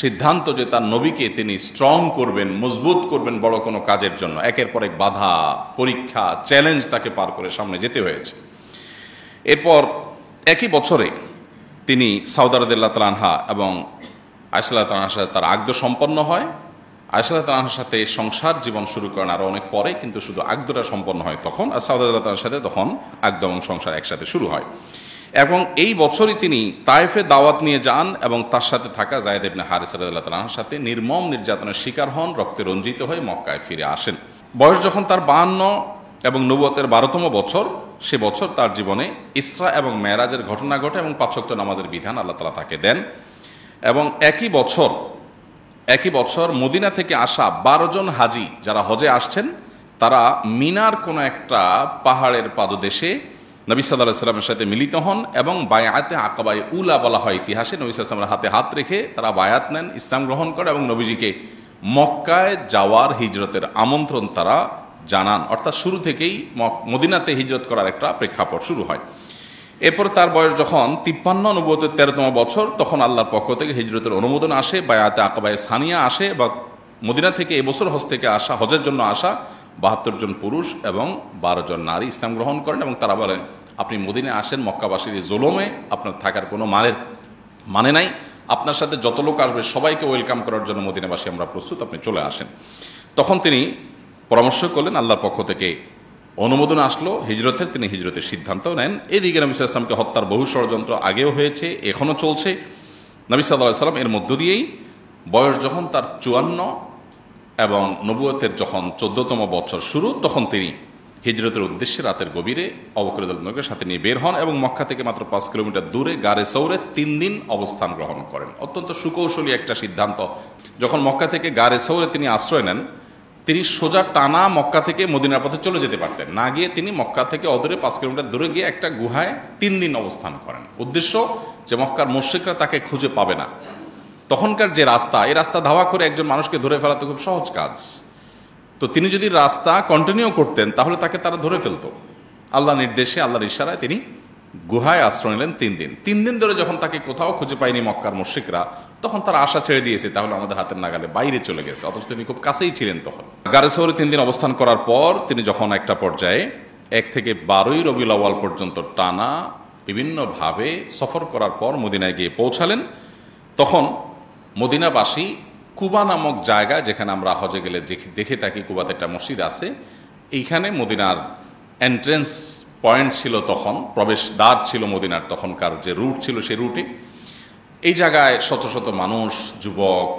সিদ্ধান্ত যে তার নবীকে তিনি স্ট্রং করবেন, মজবুত করবেন বড় কোনো কাজের জন্য। একের পর এক বাধা, পরীক্ষা, চ্যালেঞ্জ তাকে পার করে সামনে যেতে হয়েছে। এরপর একই বছরে তিনি সাউদা রাদিয়াল্লাহু তাআলা আনহা এবং আয়েশা রাদিয়াল্লাহু তাআলার সাথে তার আকদ সম্পন্ন হয়। আয়েশা রাদিয়াল্লাহু তাআলার সাথে সংসার জীবন শুরু করেন আরও অনেক পরে, কিন্তু শুধু আকদটা সম্পন্ন হয় তখন, আর সাউদা রাদিয়াল্লাহু তাআলার সাথে তখন আকদ এবং সংসার একসাথে শুরু হয়। এবং এই বছরই তিনি তায়েফে দাওয়াত নিয়ে যান এবং তার সাথে থাকা যায়েদ ইবনে হারিসা রাদিয়াল্লাহু তাআলার সাথে নির্মম নির্যাতনের শিকার হন, রক্তে রঞ্জিত হয়ে মক্কায় ফিরে আসেন। বয়স যখন তার 52 এবং নবুয়তের 12তম বছর, সে বছর তার জীবনে ইসরা এবং মেরাজের ঘটনা ঘটে এবং 5 ওয়াক্ত নামাজের বিধান আল্লাহ তাআলা তাকে দেন। এবং একই বছর মদিনা থেকে আসা 12 জন হাজি যারা হজে আসছেন, তারা মিনার কোনো একটা পাহাড়ের পাদদেশে নবী সাল্লাল্লাহু আলাইহি ওয়াসাল্লামের সাথে মিলিত হন এবং বায়াতে আকাবায়ে উলা বলা হয় ইতিহাসে। নবী সাল্লাল্লাহু আলাইহি ওয়াসাল্লামের হাতে হাত রেখে তারা বায়াত নেন, ইসলাম গ্রহণ করে এবং নবীজিকে মক্কায় যাওয়ার হিজরতের আমন্ত্রণ তারা জানান। অর্থাৎ শুরু থেকেই মদিনাতে হিজরত করার একটা প্রেক্ষাপট শুরু হয়। এরপর তার বয়স যখন 53, নবুয়তের 13তম বছর, তখন আল্লাহর পক্ষ থেকে হিজরতের অনুমোদন আসে, বায়াতে আকাবায়ে সানিয়া আসে, বা মদিনা থেকে এবছর হজ থেকে আসা, হজের জন্য আসা 72 জন পুরুষ এবং 12 জন নারী ইসলাম গ্রহণ করেন। এবং তারা বলেন, আপনি মদিনায় আসেন, মক্কাবাসীর এই জুলুমে আপনার থাকার কোনো মানে নাই, আপনার সাথে যত লোক আসবে সবাইকে ওয়েলকাম করার জন্য মদিনাবাসী আমরা প্রস্তুত, আপনি চলে আসেন। তখন তিনি পরামর্শ করলেন, আল্লাহর পক্ষ থেকে অনুমোদন আসলো হিজরতের, তিনি হিজরতের সিদ্ধান্ত নেন। এদিকে নবী সাল্লাল্লাহু আলাইহি ওয়াসাল্লামকে হত্যার বহু ষড়যন্ত্র আগেও হয়েছে, এখনও চলছে। নবী সাল্লাল্লাহু আলাইহি ওয়াসাল্লাম এর মধ্য দিয়েই বয়স যখন তার 54 এবং নবুয়তের যখন 14তম বছর শুরু, তখন তিনি হিজরতের উদ্দেশ্যে রাতের গভীরে আবু বকর রাদিয়াল্লাহু আনহুকে সাথে নিয়ে বের হন এবং মক্কা থেকে মাত্র 5 কিলোমিটার দূরে গারে সৌরে 3 দিন অবস্থান গ্রহণ করেন। অত্যন্ত সুকৌশলী একটা সিদ্ধান্ত। যখন মক্কা থেকে গারে সৌরে তিনি আশ্রয় নেন, তিনি সোজা টানা মক্কা থেকে মদিনার পথে চলে যেতে পারতেন, না গিয়ে তিনি মক্কা থেকে অদূরে 5 কিলোমিটার দূরে গিয়ে একটা গুহায় 3 দিন অবস্থান করেন। উদ্দেশ্য যে মক্কার মুশরিকরা তাকে খুঁজে পাবে না। তখনকার যে রাস্তা, এই রাস্তা ধাওয়া করে একজন মানুষকে ধরে ফেলা তো খুব সহজ কাজ। তো তিনি যদি রাস্তা কন্টিনিউ করতেন তাহলে তাকে তারা ধরে ফেলতো। আল্লাহ নির্দেশে, আল্লাহর ইশারায় তিনি গুহায় আশ্রয় নিলেন 3 দিন। 3 দিন ধরে যখন তাকে কোথাও খুঁজে পায়নি মক্কার মুশরিকরা, তখন তারা আশা ছেড়ে দিয়েছে তাহলে আমাদের হাতের নাগালে বাইরে চলে গেছে, অথচ তিনি খুব কাছেই ছিলেন। তখন গারে সৌরে 3 দিন অবস্থান করার পর তিনি যখন একটা পর্যায়ে 1 থেকে 12ই রবিউল আউয়াল পর্যন্ত টানা বিভিন্নভাবে সফর করার পর মদিনায় গিয়ে পৌঁছালেন, তখন মদিনাবাসী কুবা নামক জায়গা, যেখানে আমরা হজে গেলে দেখে থাকি কুবাতে একটা মসজিদ আছে, এইখানে মদিনার এন্ট্রেন্স পয়েন্ট ছিল, তখন প্রবেশদ্বার ছিল মদিনার, তখনকার যে রুট ছিল সেই রুটে। এই জায়গায় শত শত মানুষ, যুবক,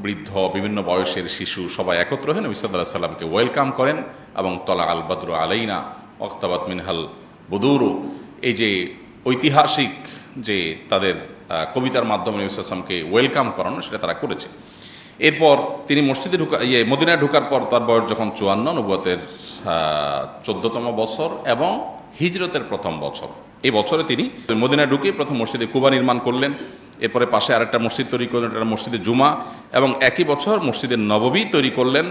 বৃদ্ধ, বিভিন্ন বয়সের শিশু সবাই একত্র হয়ে নবী সাল্লাল্লাহু আলাইহি ওয়াসাল্লামকে ওয়েলকাম করেন এবং তলা আল বদরু আলাইনা ওয়াক্তাবাত মিনহাল বুদুরু, এই যে ঐতিহাসিক যে তাদের কবিতার মাধ্যমে নবী সাল্লাল্লাহু আলাইহি ওয়াসাল্লামকে ওয়েলকাম করানো, সেটা তারা করেছে। এরপর তিনি মসজিদে মদিনায় ঢোকার পর তার বয়স যখন 54, নবুয়তের 14তম বছর এবং হিজরতের প্রথম বছর, এই বছরে তিনি মদিনায় ঢুকে প্রথম মসজিদে কুবা নির্মাণ করলেন। এরপরে পাশে আরেকটা মসজিদ তৈরি করলেন, এটা মসজিদে জুমা, এবং একই বছর মসজিদে নববী তৈরি করলেন।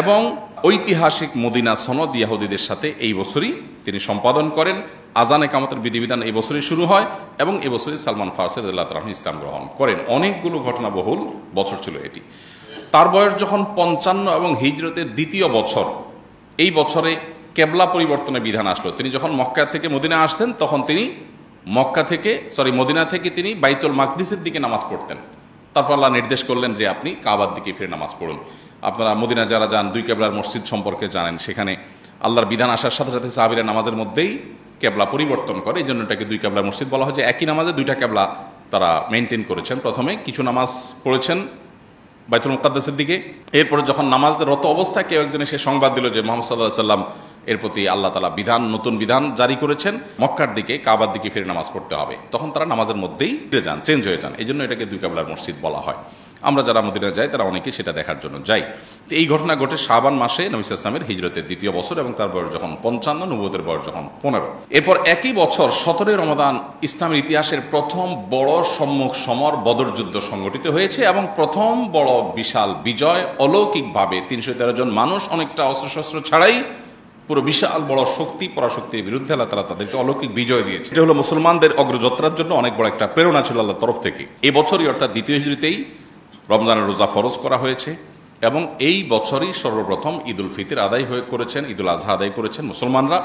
এবং ঐতিহাসিক মদিনা সনদ ইয়াহুদীদের সাথে এই বছরই তিনি সম্পাদন করেন। আজান ইকামতের বিধিবিধান এই বছরই শুরু হয় এবং এই বছরই সালমান ফারসি রাদিয়াল্লাহু তাআলা আনহু ইসলাম গ্রহণ করেন। অনেকগুলো ঘটনাবহুল বছর ছিল এটি। তার বয়স যখন 55 এবং হিজরতের 2য় বছর, এই বছরে কেবলা পরিবর্তনের বিধান আসলো। তিনি যখন মক্কা থেকে মদিনা আসছেন, তখন তিনি মদিনা থেকে তিনি বাইতুল মাকদিসের দিকে নামাজ পড়তেন। তারপর আল্লাহ নির্দেশ করলেন যে আপনি কাবার দিকে ফিরে নামাজ পড়ুন। আপনারা মদিনা যারা যান, 2 কেবলার মসজিদ সম্পর্কে জানেন, সেখানে আল্লাহর বিধান আসার সাথে সাথে সাহাবীরা নামাজের মধ্যেই কেবলা পরিবর্তন করে, এই জন্য এটাকে 2 কেবলার মসজিদ বলা হয়। যে একই নামাজে 2টা কেবলা তারা মেনটেন করেছেন। প্রথমে কিছু নামাজ পড়েছেন বাইতুল মুকাদ্দাসের দিকে, এরপরে যখন নামাজের রত অবস্থায় কেউ একজন এসে সংবাদ দিল যে মুহাম্মদ সাল্লাল্লাহু আলাইহি ওয়াসাল্লাম এর প্রতি আল্লাহ তাআলা নতুন বিধান জারি করেছেন, মক্কার দিকে কাবার দিকে ফিরে নামাজ পড়তে হবে, তখন তারা নামাজের মধ্যেই চেঞ্জ হয়ে যান। এই জন্য এটাকে 2 কেবলার মসজিদ বলা হয়। আমরা যারা মদিনায় যাই তারা অনেকে সেটা দেখার জন্য যাই। তো এই ঘটনা ঘটে শাবান মাসে নবী সাল্লাল্লাহু আলাইহি ওয়াসাল্লামের হিজরতের 2য় বছর এবং তার বয়স যখন 55, নবুয়তের বয়স যখন 15। এরপর একই বছর 17 রমাদান ইসলামের ইতিহাসের প্রথম বড় সম্মুখ সমর বদর যুদ্ধ সংগঠিত হয়েছে এবং প্রথম বড় বিশাল বিজয়, অলৌকিকভাবে 313 জন মানুষ অনেকটা অস্ত্রশস্ত্র ছাড়াই পুরো বিশাল বড় শক্তি পরাশক্তির বিরুদ্ধে আল্লাহ তাআলা তাদেরকে অলৌকিক বিজয় দিয়েছে। এটা হলো মুসলমানদের অগ্রযাত্রার জন্য অনেক বড় একটা প্রেরণা ছিল আল্লাহর তরফ থেকে। এই বছরই অর্থাৎ 2য় হিজরিতেই রমজানের রোজা ফরজ করা হয়েছে এবং এই বছরই সর্বপ্রথম ঈদুল ফিতর আদায় করেছেন, ঈদুল আজহা আদায় করেছেন মুসলমানরা।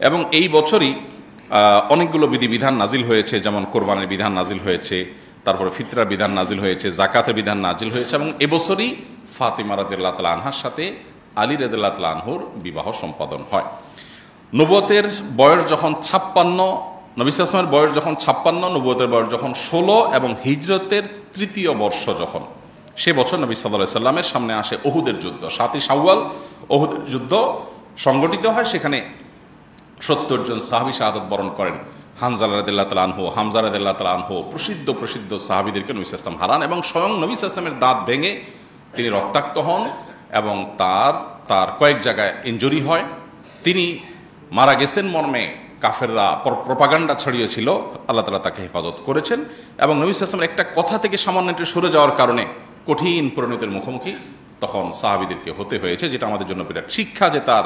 এবং এই বছরই অনেকগুলো বিধিবিধান নাজিল হয়েছে, যেমন কোরবানির বিধান নাজিল হয়েছে, তারপরে ফিতরার বিধান নাজিল হয়েছে, জাকাতের বিধান নাজিল হয়েছে, এবং এবছরই ফাতিমা রাদিয়াল্লাহু তাআলা আনহার সাথে আলী রাদিয়াল্লাহু তাআলা আনহুর বিবাহ সম্পাদন হয়। নবুয়তের বয়স যখন 56, নবী সাল্লাল্লাহু আলাইহি ওয়াসাল্লামের বয়স যখন 56, নবুয়তের বয়স যখন 16 এবং হিজরতের 3য় বর্ষ যখন, সে বছর নবী সাল্লাল্লাহু আলাইহি ওয়াসাল্লামের সামনে আসে উহুদের যুদ্ধ। 7ই শাওয়াল উহুদের যুদ্ধ সংগঠিত হয়। সেখানে 70 জন সাহাবী শাহাদাত বরণ করেন। হানজালা রাদিয়াল্লাহু তাআলা আনহু, হামজা রাদিয়াল্লাহু তাআলা আনহু, প্রসিদ্ধ সাহাবীদেরকে নবী সাল্লাল্লাহু আলাইহি ওয়াসাল্লাম হারান, এবং স্বয়ং নবী সাল্লাল্লাহু আলাইহি ওয়াসাল্লামের দাঁত ভেঙে তিনি রক্তাক্ত হন এবং তার কয়েক জায়গায় ইনজুরি হয়। তিনি মারা গেছেন মর্মে কাফেররা প্রপাগান্ডা ছড়িয়েছিল, আল্লাহ তাআলা তাকে হেফাজত করেছেন, এবং নবী সাল্লাল্লাহু আলাইহি ওয়াসাল্লামের একটা কথা থেকে সামান্য একটু সরে যাওয়ার কারণে কঠিন পরিণতির মুখোমুখি তখন সাহাবীদেরকে হতে হয়েছে, যেটা আমাদের জন্য বিরাট শিক্ষা, যে তার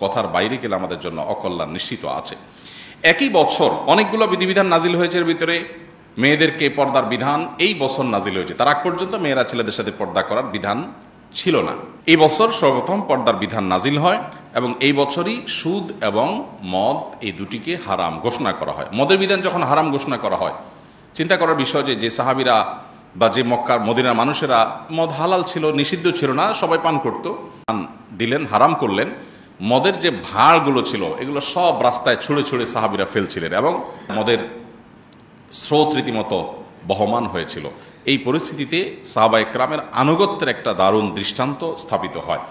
কথার বাইরে গেলে আমাদের জন্য অকল্যাণ নিশ্চিত আছে। একই বছর অনেকগুলো বিধিবিধান নাজিল হয়েছে। এর ভিতরে মেয়েদেরকে পর্দার বিধান এই বছর নাজিল হয়েছে। তার আগ পর্যন্ত মেয়েরা ছেলেদের সাথে পর্দা করার বিধান ছিল না। এই বছর সর্বপ্রথম পর্দার বিধান নাজিল হয়, এবং এই বছরই সুদ এবং মদ এই দুটিকে হারাম ঘোষণা করা হয়। মদের বিধান যখন হারাম ঘোষণা করা হয়, চিন্তা করার বিষয় যে সাহাবীরা বা যে মক্কার মদিনার মানুষেরা, মদ হালাল ছিল, নিষিদ্ধ ছিল না, সবাই পান করত, দিলেন, হারাম করলেন। মদের যে ভাঁড়গুলো ছিল এগুলো সব রাস্তায় ছুঁড়ে ছুঁড়ে সাহাবীরা ফেলছিলেন, এবং মদের স্রোত রীতিমতো বহমান হয়েছিল। এই পরিস্থিতিতে সাহাবায়ে কেরামের আনুগত্যের একটা দারুণ দৃষ্টান্ত স্থাপিত হয়।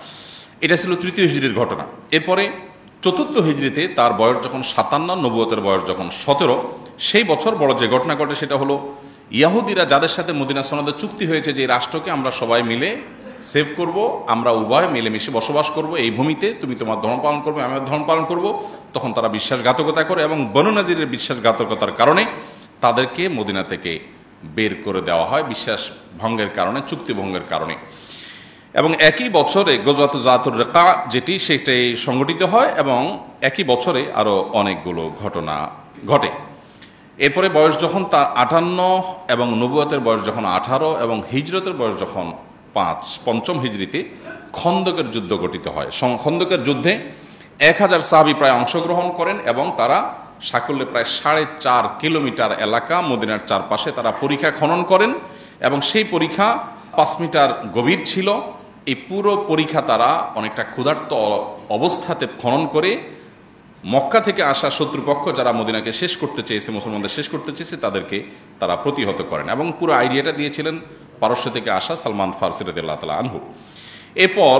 এটা ছিল 3য় হিজরির ঘটনা। এরপরে 4র্থ হিজরিতে তার বয়স যখন 57, নবুয়তের বয়স যখন 17, সেই বছর বড় যে ঘটনা ঘটে সেটা হলো ইয়াহুদিরা যাদের সাথে মদিনা সনদে চুক্তি হয়েছে যে এই রাষ্ট্রকে আমরা সবাই মিলে সেভ করব, আমরা উভয় মিলেমিশে বসবাস করব, এই ভূমিতে তুমি তোমার ধর্ম পালন করবে, আমি আমার ধর্ম পালন করব, তখন তারা বিশ্বাসঘাতকতা করে, এবং বনু নাজিরের বিশ্বাসঘাতকতার কারণে তাদেরকে মদিনা থেকে বের করে দেওয়া হয়, বিশ্বাস ভঙ্গের কারণে, চুক্তি ভঙ্গের কারণে। এবং একই বছরে গজওয়াত যাতুর রিকা যেটি, সেটাই সংগঠিত হয়, এবং একই বছরে আরও অনেকগুলো ঘটনা ঘটে। এরপরে বয়স যখন তার 58 এবং নবুয়তের বয়স যখন 18 এবং হিজরতের বয়স যখন 5, 5ম হিজরিতে খন্দকের যুদ্ধ গঠিত হয়। খন্দকের যুদ্ধে 1000 সাহাবী প্রায় অংশগ্রহণ করেন, এবং তারা সাকল্যে প্রায় 4.5 কিলোমিটার এলাকা মদিনার চারপাশে তারা পরীক্ষা খনন করেন, এবং সেই পরীক্ষা 5 মিটার গভীর ছিল। এই পুরো পরীক্ষা তারা অনেকটা ক্ষুধার্ত অবস্থাতে খনন করে মক্কা থেকে আসা শত্রুপক্ষ যারা মদিনাকে শেষ করতে চেয়েছে, মুসলমানদের শেষ করতে চেয়েছে, তাদেরকে তারা প্রতিহত করেন, এবং পুরো আইডিয়াটা দিয়েছিলেন পারস্য থেকে আসা সালমান ফারসি রাদিয়াল্লাহু তাআলা আনহু। এরপর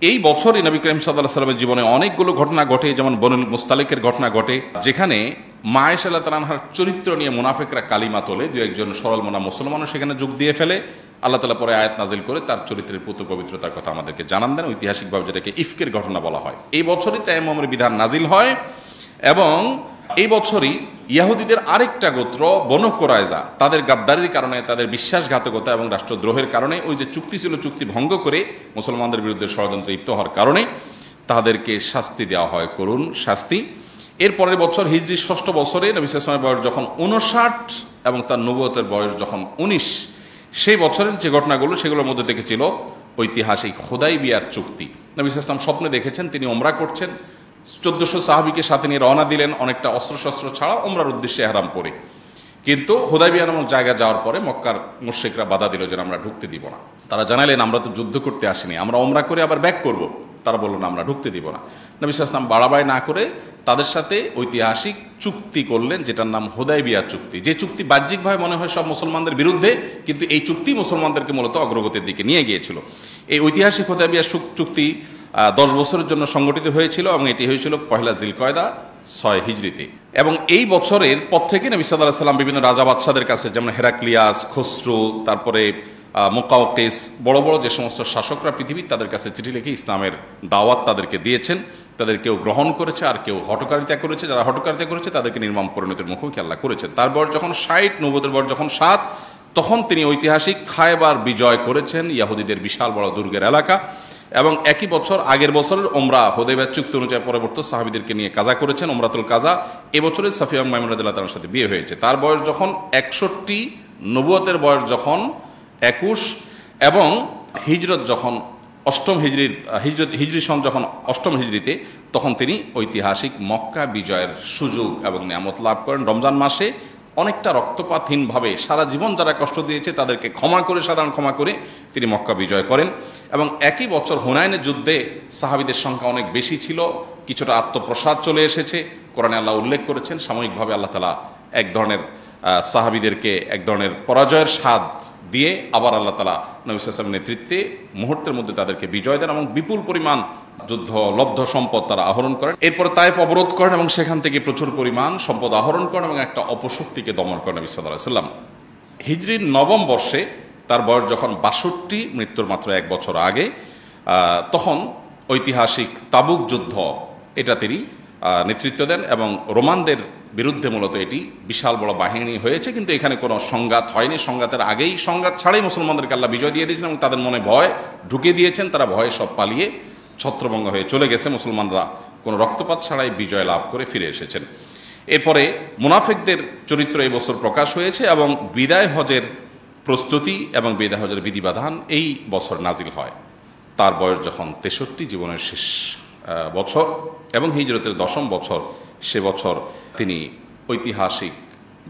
এই বছরই নবী করিম সাল্লাল্লাহু আলাইহি ওয়াসাল্লামের জীবনে অনেকগুলো ঘটনা ঘটে, যেমন বনুল মুস্তালিকের ঘটনা ঘটে, যেখানে মা আয়েশা রাদিয়াল্লাহু তাআলা আনহার চরিত্র নিয়ে মুনাফিকরা কালিমা তোলে, দু একজন সরল মনা মুসলমানও সেখানে যোগ দিয়ে ফেলে। আল্লাহ তাআলা পরে আয়াত নাজিল করে তার চরিত্রের পুত পবিত্রতার কথা আমাদেরকে জানান দেন, ঐতিহাসিকভাবে যেটাকে ইফকের ঘটনা বলা হয়। এই বছরই তায়াম্মুমের বিধান নাজিল হয়, এবং এই বছরই ইহুদিদের আরেকটা গোত্র বনু কুরাইজা, তাদের গাদ্দারির কারণে, তাদের বিশ্বাসঘাতকতা এবং রাষ্ট্রদ্রোহের কারণে, ওই যে চুক্তি ছিল, চুক্তি ভঙ্গ করে মুসলমানদের বিরুদ্ধে ষড়যন্ত্রে লিপ্ত হওয়ার কারণে তাদেরকে শাস্তি দেওয়া হয়, করুণ শাস্তি। এর পরের বছর হিজরির 6ষ্ঠ বছরে নবী সাল্লাল্লাহু আলাইহি ওয়াসাল্লামের বয়স যখন 59 এবং তার নবুয়তের বয়স যখন 19, সেই বছরের যে ঘটনাগুলো সেগুলোর মধ্যে থেকে ছিল ঐতিহাসিক হুদাইবিয়ার চুক্তি। নবী সাল্লাল্লাহু আলাইহি ওয়াসাল্লাম স্বপ্নে দেখেছেন তিনি ওমরা করছেন, 1400 সাহাবীকে সাথে নিয়ে রওনা দিলেন, অনেকটা অস্ত্রশস্ত্র ছাড়া ওমরার উদ্দেশ্যে ইহরাম পরে। কিন্তু হুদাইবিয়া নামক জায়গা যাওয়ার পরে মক্কার মুশরিকরা বাধা দিল যে আমরা ঢুকতে দিব না। তারা জানালেন আমরা তো যুদ্ধ করতে আসিনি, আমরা ওমরা করে আবার ব্যাক করব। তারা বলল না, আমরা ঢুকতে দিব না। নবী সাল্লাল্লাহু আলাইহি ওয়াসাল্লাম বাড়াবাড়ি না করে তাদের সাথে ঐতিহাসিক চুক্তি করলেন, যেটার নাম হুদাইবিয়া চুক্তি। যে চুক্তি বাহ্যিকভাবে মনে হয় সব মুসলমানদের বিরুদ্ধে, কিন্তু এই চুক্তি মুসলমানদেরকে মূলত অগ্রগতির দিকে নিয়ে গিয়েছিল। এই ঐতিহাসিক হুদাইবিয়া চুক্তি 10 বছরের জন্য সংগঠিত হয়েছিল, এবং এটি হয়েছিল 1 জিলকয়দা 6 হিজরিতে। এবং এই বছরের পর থেকে নবী সাল্লাল্লাহু আলাইহি ওয়াসাল্লাম বিভিন্ন রাজা বাদশাদের কাছে, যেমন হেরাক্লিয়াস, খসরু, তারপরে মুকাওকিস, বড় বড় যে সমস্ত শাসকরা পৃথিবীর, তাদের কাছে চিঠি লিখে ইসলামের দাওয়াত তাদেরকে দিয়েছেন। তাদের কেউ গ্রহণ করেছে, আর কেউ হঠকারিতা করেছে। যারা হঠকারিতা করেছে তাদেরকে নির্মম পরিণতির মুখোমুখি আল্লাহ করেছেন। তার বয়স যখন 60, নবুয়তের বয়স যখন 7, তখন তিনি ঐতিহাসিক খায়বার বিজয় করেছেন, ইয়াহুদিদের বিশাল বড় দুর্গের এলাকা। এবং একই বছর, আগের বছরের ওমরা হুদাইবিয়া চুক্তি অনুযায়ী পরবর্তী সাহাবীদেরকে নিয়ে কাজা করেছেন, ওমরাতুল কাজা। এবছরে সাফিয়া মাইমুনা রাদিয়াল্লাহু তাআলার সাথে বিয়ে হয়েছে। তার বয়স যখন 61, নবুয়তের বয়স যখন 21, এবং হিজরত যখন অষ্টম হিজরি সন যখন অষ্টম হিজরিতে, তখন তিনি ঐতিহাসিক মক্কা বিজয়ের সুযোগ এবং নিয়ামত লাভ করেন। রমজান মাসে অনেকটা রক্তপাতহীনভাবে সারা জীবন যারা কষ্ট দিয়েছে তাদেরকে সাধারণ ক্ষমা করে তিনি মক্কা বিজয় করেন। এবং একই বছর হুনাইনের যুদ্ধে সাহাবীদের সংখ্যা অনেক বেশি ছিল, কিছুটা আত্মপ্রসাদ চলে এসেছে। কোরআনে আল্লাহ উল্লেখ করেছেন সাময়িকভাবে আল্লাহ তাআলা এক ধরনের সাহাবীদেরকে এক ধরনের পরাজয়ের স্বাদ দিয়ে আবার আল্লাহ তাআলা নবী সাল্লাল্লাহু আলাইহি ওয়াসাল্লামের নেতৃত্বে মুহূর্তের মধ্যে তাদেরকে বিজয় দেন এবং বিপুল পরিমাণ যুদ্ধ লব্ধ সম্পদ তারা আহরণ করেন। এরপরে তায়েফ অবরোধ করেন এবং সেখান থেকে প্রচুর পরিমাণ সম্পদ আহরণ করেন এবং একটা অপশক্তিকে দমন করেন নবী সাল্লাল্লাহু আলাইহি ওয়াসাল্লাম। হিজরির নবম বর্ষে তার বয়স যখন ৬২, মৃত্যুর মাত্র এক বছর আগে, তখন ঐতিহাসিক তাবুক যুদ্ধ এটা তিনি নেতৃত্ব দেন এবং রোমানদের বিরুদ্ধে মূলত এটি বিশাল বড় বাহিনী হয়েছে, কিন্তু এখানে কোনো সংঘাত হয়নি। সংঘাতের আগেই, সংঘাত ছাড়াই মুসলমানদেরকে আল্লাহ বিজয় দিয়ে দিয়েছেন এবং তাদের মনে ভয় ঢুকে দিয়েছেন। তারা ভয়ে সব পালিয়ে ছত্রভঙ্গ হয়ে চলে গেছে। মুসলমানরা কোনো রক্তপাত ছাড়াই বিজয় লাভ করে ফিরে এসেছেন। এরপরে মুনাফিকদের চরিত্র এই বছর প্রকাশ হয়েছে এবং বিদায় হজের প্রস্তুতি এবং বিদায় হজের বিধিবিধান এই বছর নাজিল হয়। তার বয়স যখন ৬৩, জীবনের শেষ বছর এবং হিজরতের ১০ম বছর, সে বছর তিনি ঐতিহাসিক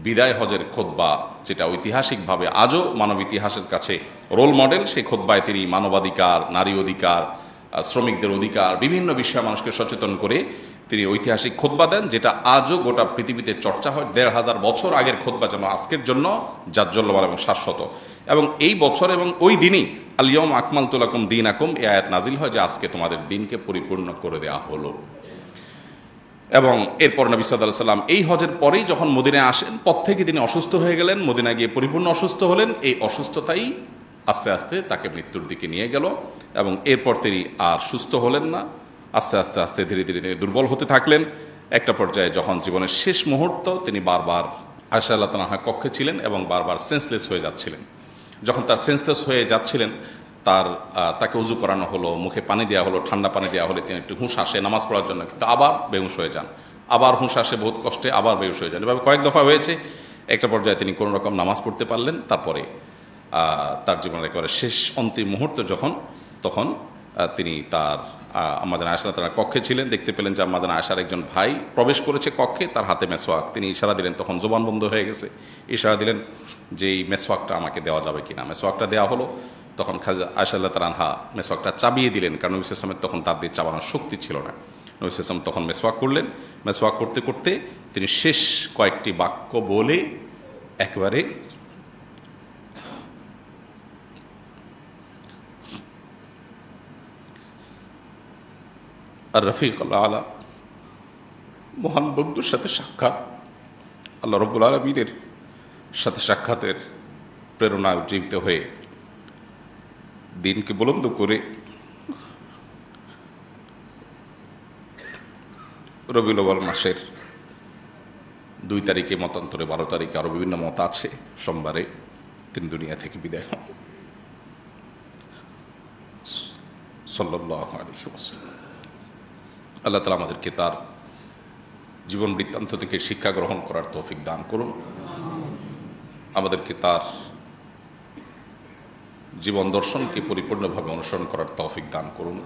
বিদায় হজের খুতবা, যেটা ঐতিহাসিকভাবে আজও মানব ইতিহাসের কাছে রোল মডেল, সেই খুতবায় তিনি মানবাধিকার, নারী অধিকার, শ্রমিকদের অধিকার, বিভিন্ন বিষয়ে মানুষকে সচেতন করে তিনি ঐতিহাসিক খুতবা দেন, যেটা আজও গোটা পৃথিবীতে চর্চা হয়। ১৫০০ বছর আগের খুতবা যেন আজকের জন্য জাজ্জল্যমান এবং শাশ্বত। এবং এই বছর এবং ওই দিনই আল ইয়াউমা আকমালতু লাকুম দীনাকুম এই আয়াত নাজিল হয় যে আজকে তোমাদের দিনকে পরিপূর্ণ করে দেওয়া হলো। এবং এরপর নবী সাল্লাল্লাহু আলাইহি ওয়াসাল্লাম এই হজের পরেই যখন মদিনায় আসেন, পর থেকে তিনি অসুস্থ হয়ে গেলেন, মদিনায় গিয়ে পরিপূর্ণ অসুস্থ হলেন। এই অসুস্থতাই আস্তে আস্তে তাকে মৃত্যুর দিকে নিয়ে গেল এবং এরপর তিনি আর সুস্থ হলেন না। আস্তে আস্তে আস্তে ধীরে ধীরে তিনি দুর্বল হতে থাকলেন। একটা পর্যায়ে যখন জীবনের শেষ মুহূর্ত, তিনি বারবার আয়েশা রাদিয়াল্লাহু তাআলার কক্ষে ছিলেন এবং বারবার সেন্সলেস হয়ে যাচ্ছিলেন। যখন তার সেন্সলেস হয়ে যাচ্ছিলেন, তাকে উজু করানো হলো, মুখে পানি দেওয়া হলো, ঠান্ডা পানি দেওয়া হলে তিনি একটু হুঁশ আসে নামাজ পড়ার জন্য, কিন্তু আবার বেহুশ হয়ে যান, আবার হুঁশ আসে বহুত কষ্টে, আবার বেহুশ হয়ে যান। এভাবে কয়েক দফা হয়েছে। একটা পর্যায়ে তিনি কোনো রকম নামাজ পড়তে পারলেন। তারপরে তার জীবনের একেবারে শেষ অন্তিম মুহূর্ত তখন তিনি তার আম্মা জান আয়েশা তার কক্ষে ছিলেন, দেখতে পেলেন যে আম্মা জান আয়েশার একজন ভাই প্রবেশ করেছে কক্ষে, তার হাতে মেসওয়াক। তিনি ইশারা দিলেন, তখন জবান বন্ধ হয়ে গেছে। ইশারা দিলেন যে এই মেসওয়াকটা আমাকে দেওয়া যাবে কিনা। মেসওয়াকটা দেওয়া হলো। তখন আয়েশা রাদিয়াল্লাহু তাআলা মেসওয়াকটা চাবিয়ে দিলেন, কারণ নবী সাল্লাল্লাহু আলাইহি ওয়াসাল্লামের তখন দাঁত দিয়ে চাবানোর শক্তি ছিল না। নবী সাল্লাল্লাহু আলাইহি ওয়াসাল্লাম তখন মেসওয়াক করলেন। মেসওয়াক করতে করতে তিনি শেষ কয়েকটি বাক্য বলে একেবারে আর রফিক আলা, মহান বন্ধুর সাথে সাক্ষাৎ, আল্লাহ রাব্বুল আলামিনের সাথে সাক্ষাতের প্রেরণা উজ্জীবিত হয়ে দিনকে বুলন্দ করে রবিউল আউয়াল মাসের 2 তারিখে, মতান্তরে 12 তারিখে, আরও বিভিন্ন মত আছে, সোমবারে তিনি দুনিয়া থেকে বিদায় হন সাল্লাল্লাহু আলাইহি ওয়াসাল্লাম। আল্লাহ তাআলা আমাদেরকে তার জীবন বৃত্তান্ত থেকে শিক্ষা গ্রহণ করার তৌফিক দান করুন, আমাদেরকে তার জীবন দর্শনকে পরিপূর্ণভাবে অনুসরণ করার তৌফিক দান করুন।